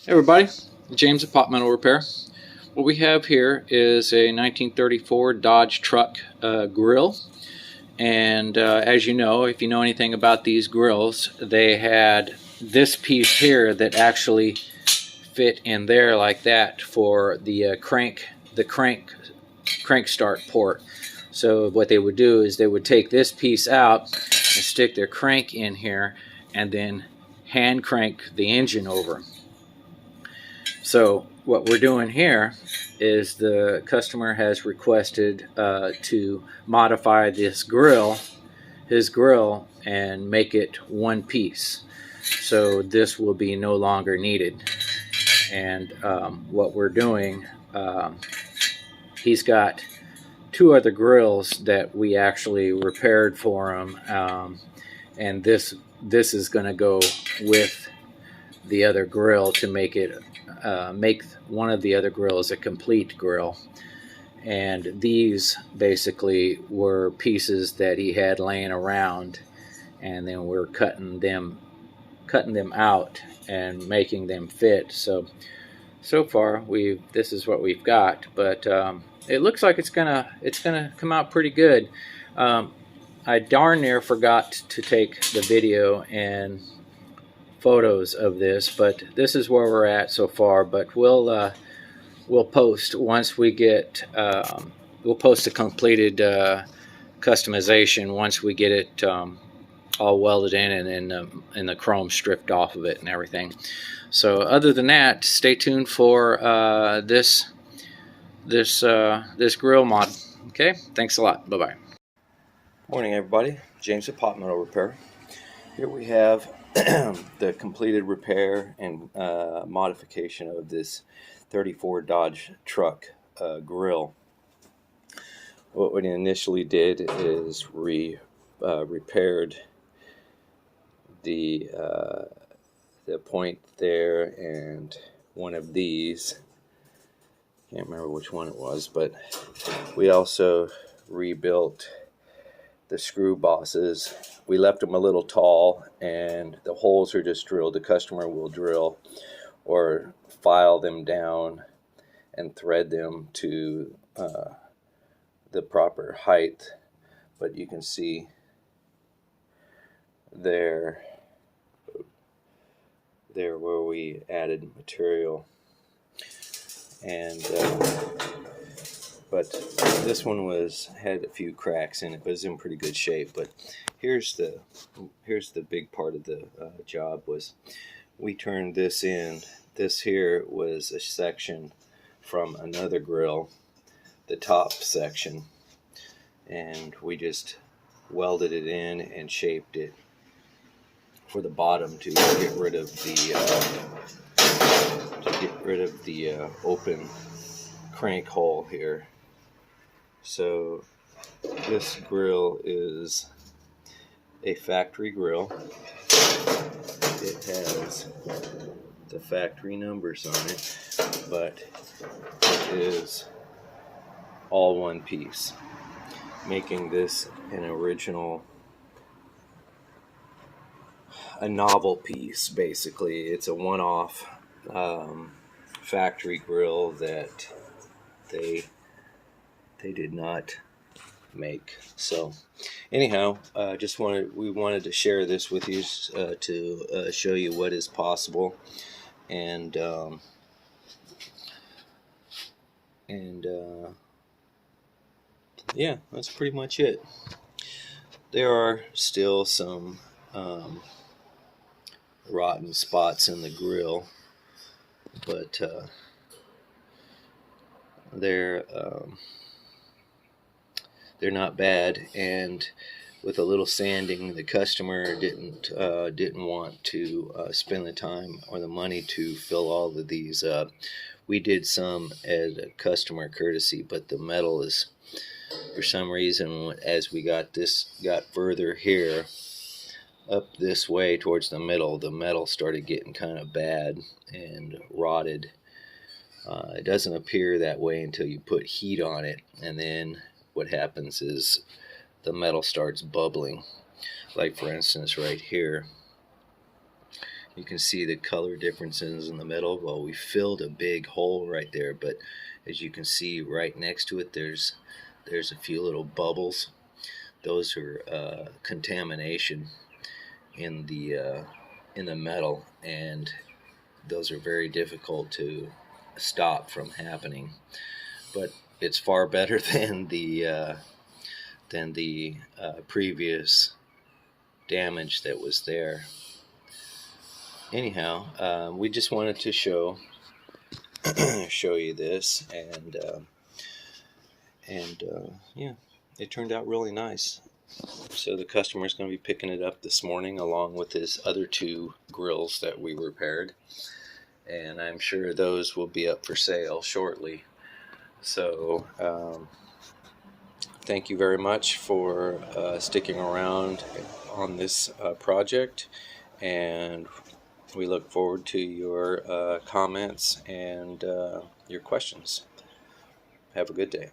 Hey everybody, James at Pot Metal Repair. What we have here is a 1934 Dodge truck grill, and as you know, if you know anything about these grills, they had this piece here that actually fit in there like that for the crank start port. So what they would do is they would take this piece out and stick their crank in here, and then hand crank the engine over. So what we're doing here is the customer has requested to modify this grill, his grill, and make it one piece. So this will be no longer needed. And what we're doing, he's got two other grills that we actually repaired for him, and this is going to go with the other grill to make it make one of the other grills a complete grill. And these basically were pieces that he had laying around, and then we're cutting them out and making them fit. So far this is what we've got, but it looks like it's gonna come out pretty good. I darn near forgot to take the video and photos of this, but this is where we're at so far. But we'll post once we get we'll post a completed customization once we get it all welded in and the chrome stripped off of it and everything. So other than that, stay tuned for this grill mod. Okay, thanks a lot. Bye bye. Morning everybody, James at Pot Metal Repair. Here we have the completed repair and modification of this 34 Dodge truck grill. What we initially did is repaired the point there and one of these. Can't remember which one it was, but we also rebuilt the screw bosses. We left them a little tall, and the holes are just drilled. The customer will drill or file them down and thread them to the proper height. But you can see there where we added material. And but this one had a few cracks in it, but it's in pretty good shape. But here's the big part of the job was we turned this in. This here was a section from another grill, the top section, and we just welded it in and shaped it for the bottom to get rid of the open crank hole here. So this grill is a factory grill. It has the factory numbers on it, but it is all one piece, making this a novel piece. Basically, it's a one-off factory grill that they did not make. So anyhow, we wanted to share this with you to show you what is possible, and yeah, that's pretty much it. There are still some rotten spots in the grill, but they're not bad, and with a little sanding, the customer didn't want to spend the time or the money to fill all of these up. We did some as a customer courtesy, but the metal is, for some reason, as we got further here up this way towards the metal started getting kind of bad and rotted. It doesn't appear that way until you put heat on it, and then what happens is the metal starts bubbling. Like for instance right here, You can see the color differences in the middle. Well, we filled a big hole right there, but as you can see right next to it, there's a few little bubbles. Those are contamination in the metal, and those are very difficult to stop from happening. But it's far better than the previous damage that was there. Anyhow, we just wanted to show you this, and yeah, it turned out really nice. So the customer is going to be picking it up this morning along with his other 2 grills that we repaired, and I'm sure those will be up for sale shortly. So thank you very much for sticking around on this project, and we look forward to your comments and your questions. Have a good day.